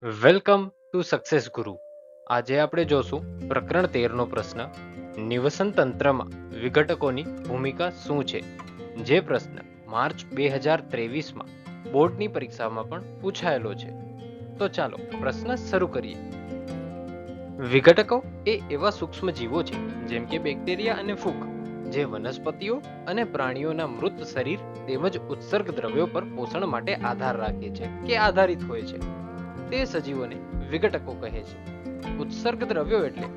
Welcome to success ગુરુ. આજે આપણે જોશું પ્રકરણ 13 નો પ્રશ્ન, નિવસન તંત્રમાં વિઘટકોની ભૂમિકા શું છે? જે પ્રશ્ન માર્ચ 2023માં બોર્ડની પરીક્ષામાં પણ પૂછાયેલો છે. તો ચાલો પ્રશ્ન શરૂ કરીએ. વિઘટકો એ એવા સૂક્ષ્મ જીવો છે જેમ કે બેક્ટેરિયા અને ફૂગ, જે વનસ્પતિઓ અને પ્રાણીઓના મૃત શરીર તેમજ ઉત્સર્ગ દ્રવ્યો પર પોષણ માટે આધાર રાખે છે કે આધારિત હોય છે. તે સજીવોને વિઘટકો કહે છે. ઉત્સર્ગ દ્રવ્યો એટલે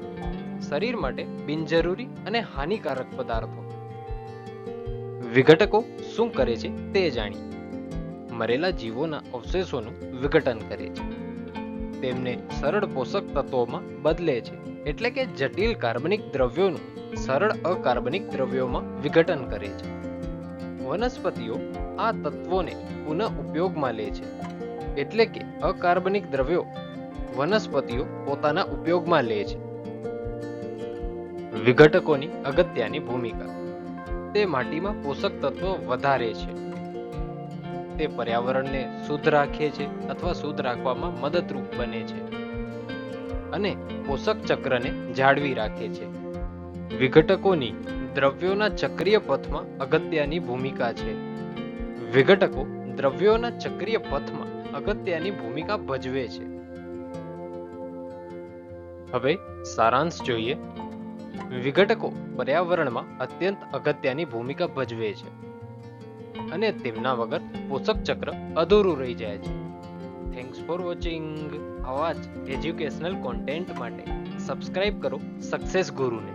શરીર માટે બિનજરૂરી અને હાનિકારક પદાર્થો. વિઘટકો શું કરે છે તે જાણીએ. મરેલા જીવોના અવશેષોનું વિઘટન કરે છે. તેમને સરળ પોષક તત્વોમાં બદલે છે, એટલે કે જટિલ કાર્બનિક દ્રવ્યોનું સરળ અકાર્બનિક દ્રવ્યોમાં વિઘટન કરે છે. વનસ્પતિઓ આ તત્વોને પુનઃ ઉપયોગમાં લે છે, એટલે કે અકાર્બનિક દ્રવ્યો વનસ્પતિઓ પોતાના ઉપયોગમાં લે છે. વિઘટકોની અગત્યની ભૂમિકા. તે માટીમાં પોષક તત્વો વધારે છે. તે પર્યાવરણને શુદ્ધ રાખે છે અથવા શુદ્ધ રાખવામાં મદદરૂપ બને છે અને પોષક ચક્રને જાળવી રાખે છે. વિઘટકોની દ્રવ્યોના ચક્રીય પથમાં અગત્યની ભૂમિકા છે. વિઘટકો દ્રવ્યોના ચક્રીય પથમાં અગત્યની ભૂમિકા ભજવે છે. હવે સારાંશ જોઈએ. વિઘટકો પર્યાવરણમાં અત્યંત અગત્યની ભૂમિકા ભજવે છે અને તેમના વગર પોષક ચક્ર અધૂરું રહી જાય છે. Thanks for watching. આવા જ એજ્યુકેશનલ કોન્ટેન્ટ માટે સબસ્ક્રાઇબ કરો સક્સેસ ગુરુને.